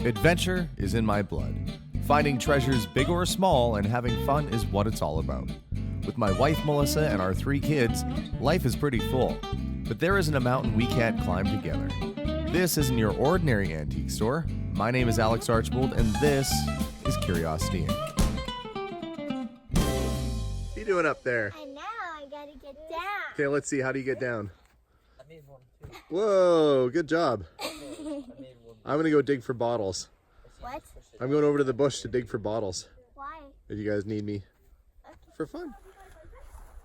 Adventure is in my blood. Finding treasures big or small and having fun is what it's all about. With my wife Melissa and our 3 kids, life is pretty full. But there isn't a mountain we can't climb together. This isn't your ordinary antique store. My name is Alex Archbold and this is Curiosity Inc. What are you doing up there? And now I gotta get down. Okay, let's see. How do you get down? I made one too. Whoa, good job. I made one. I'm gonna go dig for bottles. What? I'm going over to the bush to dig for bottles. Why? If you guys need me for fun.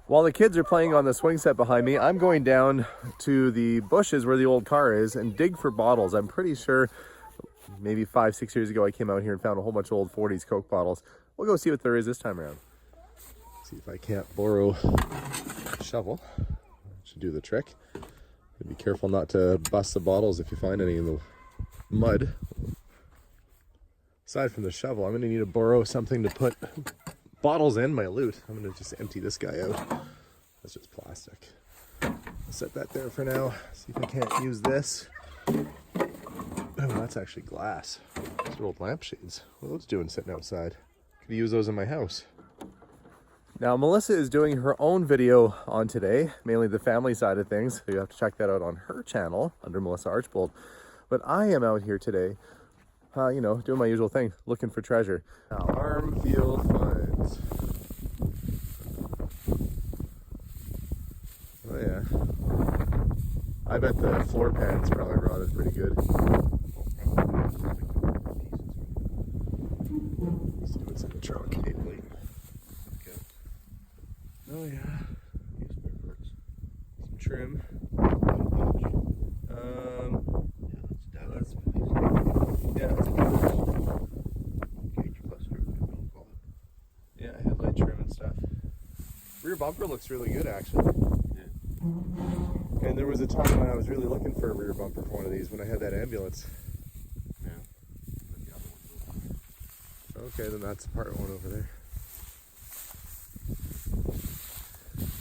While the kids are playing on the swing set behind me, I'm going down to the bushes where the old car is and dig for bottles. I'm pretty sure maybe 5-6 years ago I came out here and found a whole bunch of old 40s Coke bottles. We'll go see what there is this time around. See if I can't borrow a shovel. Should do the trick. Be careful not to bust the bottles if you find any in the mud. Aside from the shovel, I'm going to need to borrow something to put bottles in my loot. I'm going to just empty this guy out. That's just plastic. I'll set that there for now. See if I can't use this. Oh, that's actually glass. Those are old lampshades. What are those doing sitting outside? Could use those in my house. Now, Melissa is doing her own video on today, mainly the family side of things. So you have to check that out on her channel under Melissa Archbold. But I am out here today, doing my usual thing, looking for treasure. Farm field finds. Oh yeah. I bet the floor pan's probably rotted pretty good. Let's see what's in the trunk. Oh yeah. Some trim. Yeah, headlight trim and stuff. Rear bumper looks really good actually. Yeah. And there was a time when I was really looking for a rear bumper for one of these when I had that ambulance. Yeah. Okay, then that's part one over there.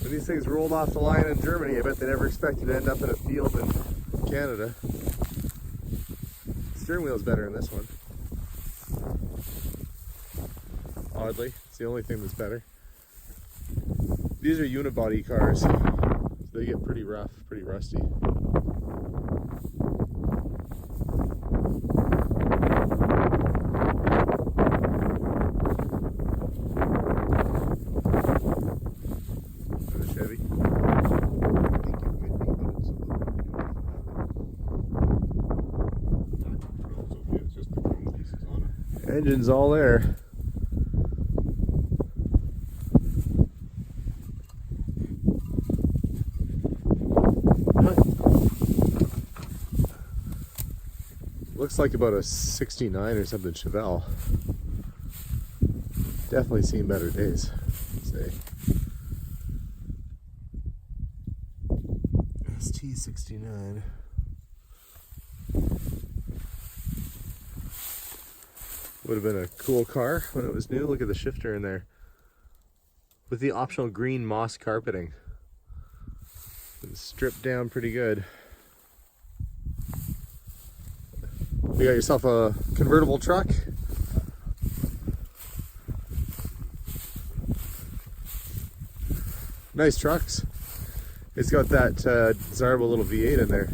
When these things rolled off the line in Germany, I bet they never expected to end up in a field in Canada. The steering wheel's better in this one. Oddly, it's the only thing that's better. These are unibody cars, so they get pretty rough, pretty rusty. Engine's all there. Looks like about a 69 or something Chevelle. Definitely seen better days, I'd say. ST69. Would have been a cool car when it was new. Look at the shifter in there with the optional green moss carpeting. It's stripped down pretty good. You got yourself a convertible truck. Nice trucks. It's got that desirable little V8 in there.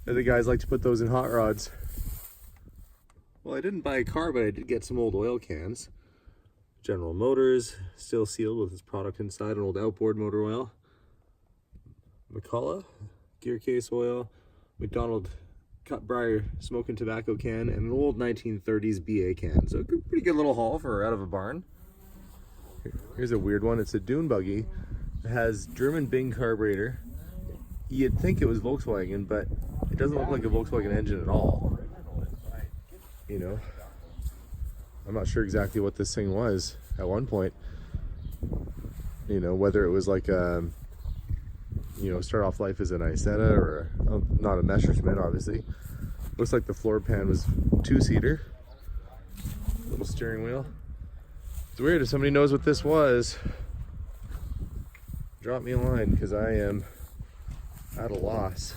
And the guys like to put those in hot rods. Well, I didn't buy a car, but I did get some old oil cans. General Motors, still sealed with its product inside, an old outboard motor oil. McCullough, gear case oil. McDonald cut briar smoking tobacco can, and an old 1930s BA can. So a pretty good little haul for out of a barn. Here's a weird one. It's a dune buggy. It has German Bing carburetor. You'd think it was Volkswagen, but it doesn't look like a Volkswagen engine at all. You know, I'm not sure exactly what this thing was at one point. You know, whether it was like a, start off life as an Isetta or not a Messerschmitt, obviously. Looks like the floor pan was 2-seater. Little steering wheel. It's weird. If somebody knows what this was, drop me a line because I am at a loss.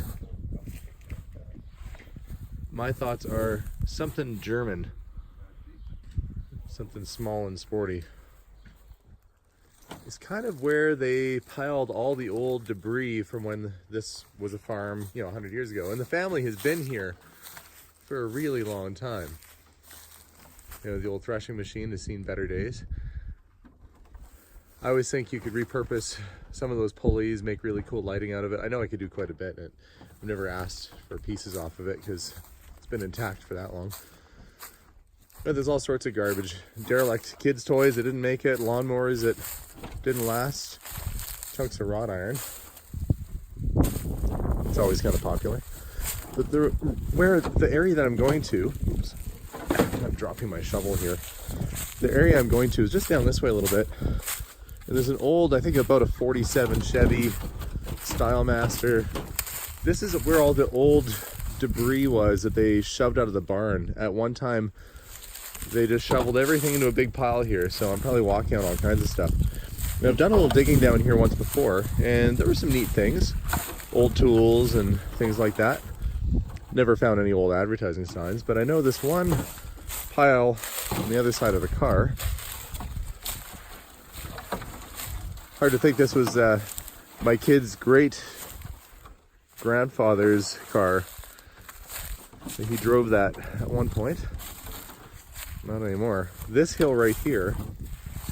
My thoughts are something German. Something small and sporty. It's kind of where they piled all the old debris from when this was a farm, 100 years ago. And the family has been here for a really long time. The old threshing machine has seen better days. I always think you could repurpose some of those pulleys, make really cool lighting out of it. I know I could do quite a bit. I've never asked for pieces off of it because it's been intact for that long. But there's all sorts of garbage. Derelict kids' toys that didn't make it, lawnmowers that didn't last, chunks of wrought iron. It's always kind of popular. But the area that I'm going to, oops, I'm dropping my shovel here. The area I'm going to is just down this way a little bit. And there's an old, I think about a 47 Chevy Stylemaster. This is where all the old debris was that they shoved out of the barn. At one time, they just shoveled everything into a big pile here. So I'm probably walking on all kinds of stuff. And I've done a little digging down here once before, and there were some neat things. Old tools and things like that. Never found any old advertising signs, but I know this one pile on the other side of the car. Hard to think this was my kid's great grandfather's car. He drove that at one point. Not anymore. This hill right here,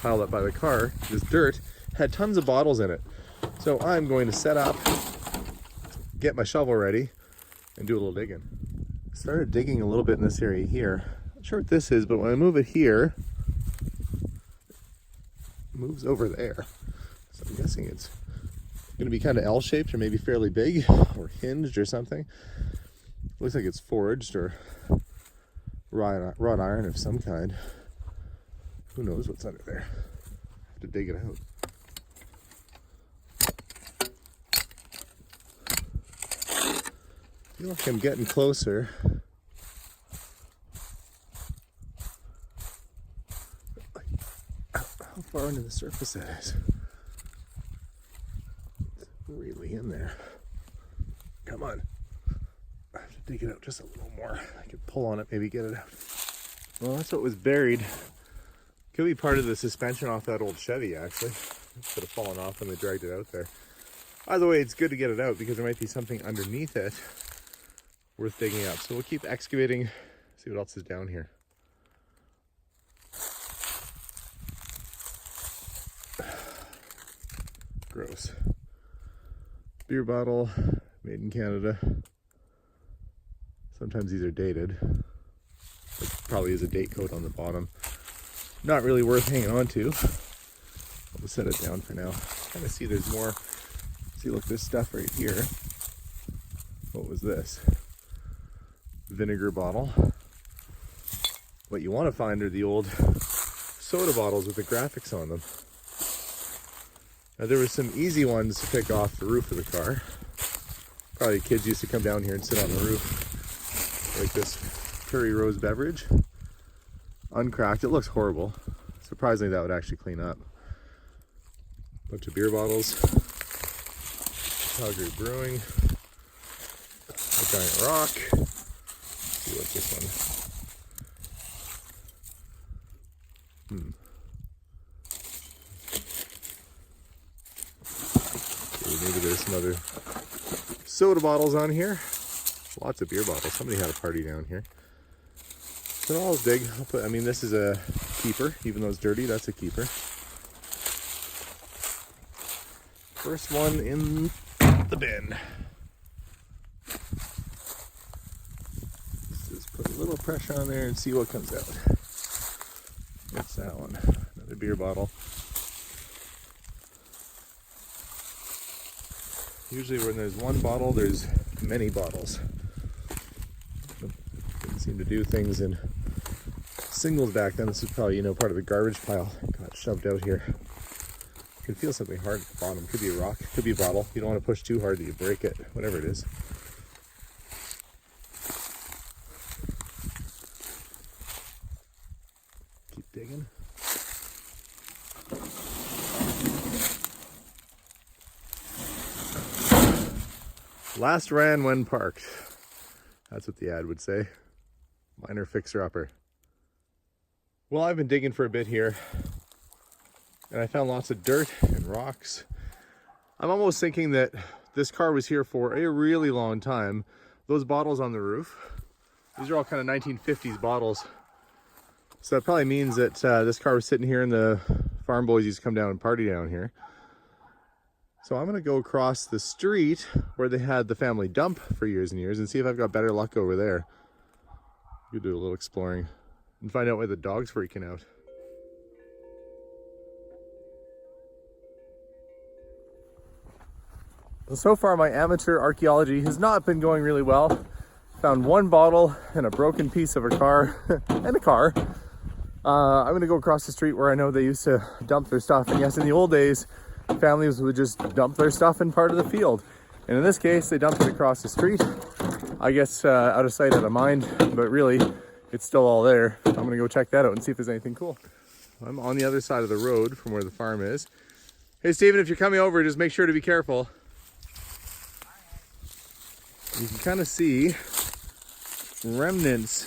piled up by the car, this dirt, had tons of bottles in it. So I'm going to set up, get my shovel ready, and do a little digging. Started digging a little bit in this area here. Not sure what this is, but when I move it here, it moves over there. So I'm guessing it's going to be kind of L-shaped or maybe fairly big or hinged or something. Looks like it's forged or wrought iron of some kind. Who knows what's under there? Have to dig it out. I feel like I'm getting closer. How far under the surface that is. It's really in there. Come on. I have to dig it out just a little more. I can pull on it, maybe get it out. Well, that's what was buried. Could be part of the suspension off that old Chevy, actually. It could have fallen off when they dragged it out there. Either way, it's good to get it out because there might be something underneath it worth digging up. So we'll keep excavating, see what else is down here. Gross. Beer bottle, made in Canada. Sometimes these are dated. There probably is a date code on the bottom. Not really worth hanging on to. I'll just set it down for now. Kind of see there's more. See, look, this stuff right here. What was this? Vinegar bottle. What you want to find are the old soda bottles with the graphics on them. Now there were some easy ones to pick off the roof of the car. Probably kids used to come down here and sit on the roof. Like this Curry Rose beverage. Uncracked, it looks horrible. Surprisingly that would actually clean up. Bunch of beer bottles. Calgary Brewing. A giant rock. Let's see what's this one. Okay, maybe there's some other soda bottles on here. Lots of beer bottles. Somebody had a party down here. So I'll dig. This is a keeper. Even though it's dirty, that's a keeper. First one in the bin. Let's just put a little pressure on there and see what comes out. What's that one? Another beer bottle. Usually when there's one bottle, there's many bottles. Didn't seem to do things in singles back then. This is probably, part of the garbage pile. Got shoved out here. You can feel something hard at the bottom. Could be a rock, could be a bottle. You don't want to push too hard that you break it, whatever it is. Keep digging. Last ran when parked. That's what the ad would say. Minor fixer-upper. Well, I've been digging for a bit here, and I found lots of dirt and rocks. I'm almost thinking that this car was here for a really long time. Those bottles on the roof, these are all kind of 1950s bottles. So that probably means that this car was sitting here and the farm boys used to come down and party down here. So I'm gonna go across the street where they had the family dump for years and years and see if I've got better luck over there. We'll do a little exploring and find out why the dog's freaking out. So far my amateur archaeology has not been going really well. Found one bottle and a broken piece of a car and a car. I'm gonna go across the street where I know they used to dump their stuff. And yes, in the old days, families would just dump their stuff in part of the field. And in this case, they dumped it across the street. I guess out of sight, out of mind, but really, it's still all there. I'm gonna go check that out and see if there's anything cool. I'm on the other side of the road from where the farm is. Hey, Steven, if you're coming over, just make sure to be careful. You can kind of see remnants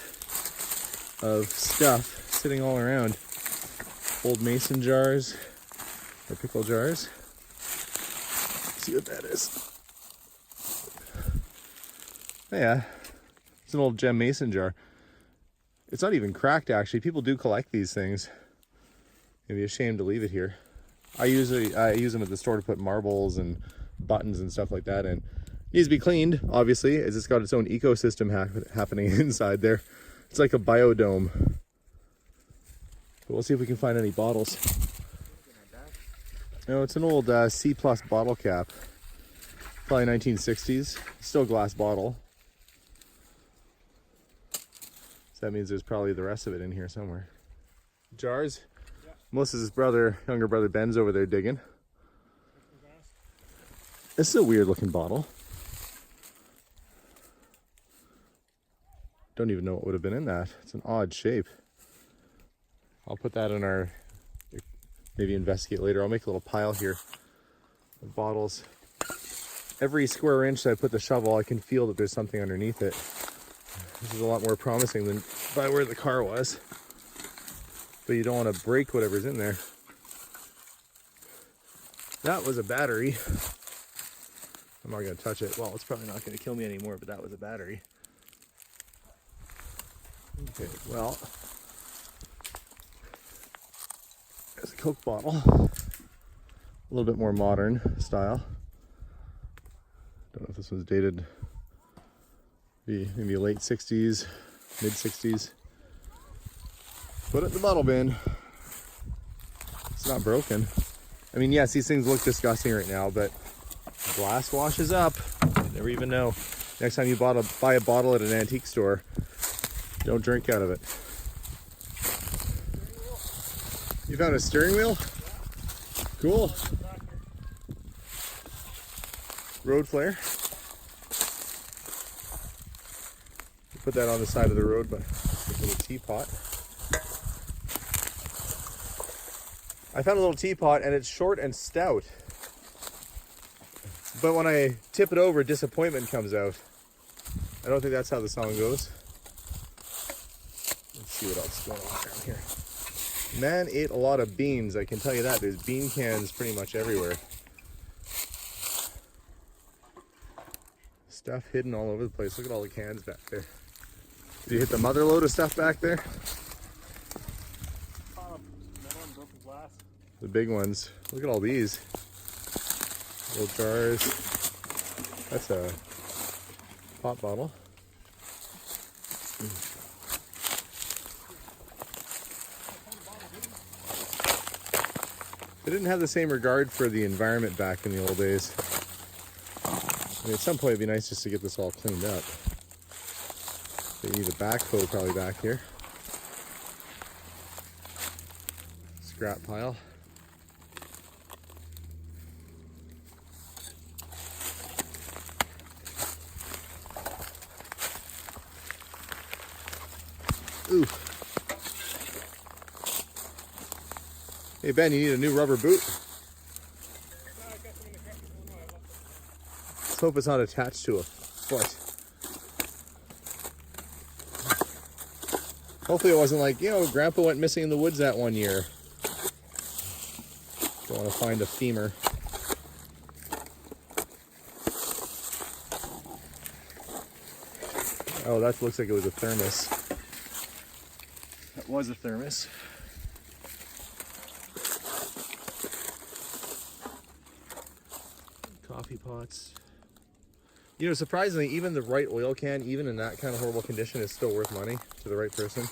of stuff sitting all around. Old mason jars or pickle jars. Let's see what that is. Oh, yeah, it's an old gem mason jar. It's not even cracked actually. People do collect these things. It'd be a shame to leave it here. I use them at the store to put marbles and buttons and stuff like that in. Needs to be cleaned, obviously, as it's got its own ecosystem happening inside there. It's like a biodome. But we'll see if we can find any bottles. No, it's an old C+ bottle cap. Probably 1960s. Still glass bottle. So that means there's probably the rest of it in here somewhere. Jars? Yeah. Melissa's brother, younger brother Ben's over there digging. This is a weird looking bottle. Don't even know what would have been in that. It's an odd shape. I'll put that in our, maybe investigate later. I'll make a little pile here of bottles. Every square inch that I put the shovel, I can feel that there's something underneath it. This is a lot more promising than by where the car was. But you don't want to break whatever's in there. That was a battery. I'm not going to touch it. Well, it's probably not going to kill me anymore, but that was a battery. Okay, well, there's a Coke bottle. A little bit more modern style. Don't know if this one's dated. Maybe late 60s, mid 60s. Put it in the bottle bin. It's not broken. I mean, yes, these things look disgusting right now, but glass washes up. You never even know. Next time you buy a bottle at an antique store, don't drink out of it. You found a steering wheel? Cool. Road flare. Put that on the side of the road, but a little teapot. I found a little teapot and it's short and stout. But when I tip it over, disappointment comes out. I don't think that's how the song goes. Let's see what else is going on around here. Man ate a lot of beans, I can tell you that. There's bean cans pretty much everywhere. Stuff hidden all over the place. Look at all the cans back there. Did you hit the mother load of stuff back there? The big ones. Look at all these. Little jars. That's a pop bottle. They didn't have the same regard for the environment back in the old days. I mean, at some point it'd be nice just to get this all cleaned up. They need a backhoe probably back here. Scrap pile. Ooh. Hey Ben, you need a new rubber boot? Let's hope it's not attached to a foot. Hopefully it wasn't like, you know, Grandpa went missing in the woods that one year. Don't want to find a femur. Oh, that looks like it was a thermos. That was a thermos. Coffee pots. You know, surprisingly, even the right oil can, even in that kind of horrible condition, is still worth money to the right person.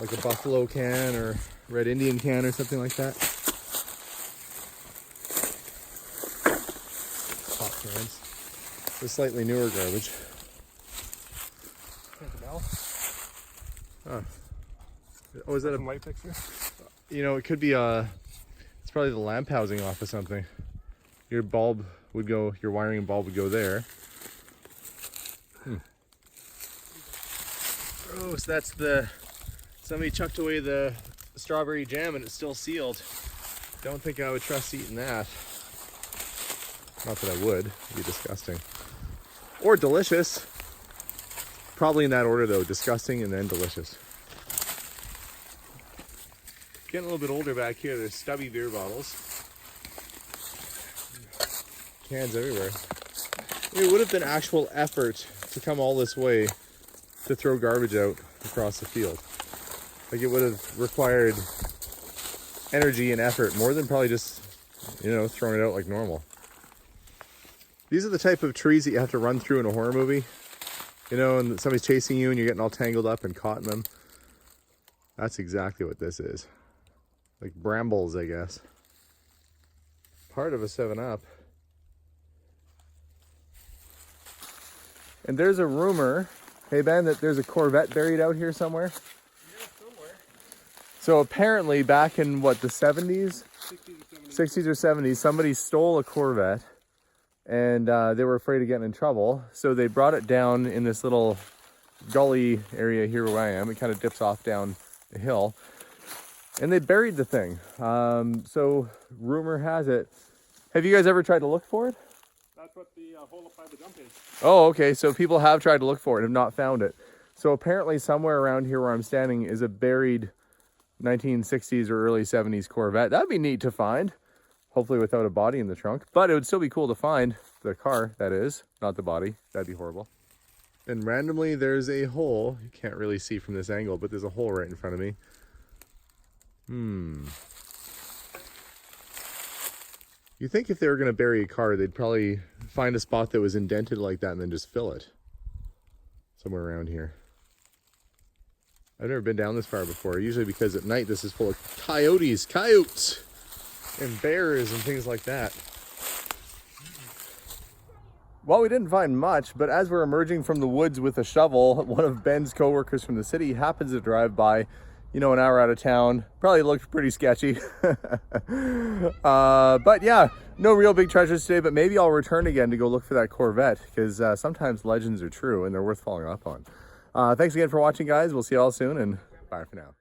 Like a Buffalo can or Red Indian can or something like that. Pop cans. The slightly newer garbage. Huh. Oh, is that a light fixture? You know, it could be it's probably the lamp housing off of something. Your bulb would go, your wiring bulb would go there. Oh, so that's somebody chucked away the strawberry jam and it's still sealed. Don't think I would trust eating that. Not that I would, it'd be disgusting. Or delicious. Probably in that order though, disgusting and then delicious. Getting a little bit older back here, there's stubby beer bottles. Cans everywhere. It would have been actual effort to come all this way to throw garbage out across the field. Like it would have required energy and effort more than probably just, you know, throwing it out like normal. These are the type of trees that you have to run through in a horror movie. You know, and somebody's chasing you and you're getting all tangled up and caught in them. That's exactly what this is. Like brambles, I guess. Part of a 7-Up. And there's a rumor, hey Ben, that there's a Corvette buried out here somewhere? Yeah, somewhere. So apparently back in what, the 70s? 60s or 70s, somebody stole a Corvette and they were afraid of getting in trouble. So they brought it down in this little gully area here where I am. It kind of dips off down a hill. And they buried the thing. So rumor has it. Have you guys ever tried to look for it? That's what the hole up by the dump is. Oh, okay. So people have tried to look for it and have not found it. So apparently somewhere around here where I'm standing is a buried 1960s or early 70s Corvette. That'd be neat to find. Hopefully without a body in the trunk. But it would still be cool to find the car, that is. Not the body. That'd be horrible. And randomly there's a hole. You can't really see from this angle, but there's a hole right in front of me. You think if they were going to bury a car, they'd probably find a spot that was indented like that and then just fill it. Somewhere around here. I've never been down this far before, usually because at night this is full of coyotes, and bears and things like that. Well, we didn't find much, but as we're emerging from the woods with a shovel, one of Ben's coworkers from the city happens to drive by. You know, an hour out of town, probably looked pretty sketchy. But yeah, no real big treasures today, but maybe I'll return again to go look for that Corvette, because sometimes legends are true and they're worth following up on. Thanks again for watching, guys. We'll see you all soon, and bye for now.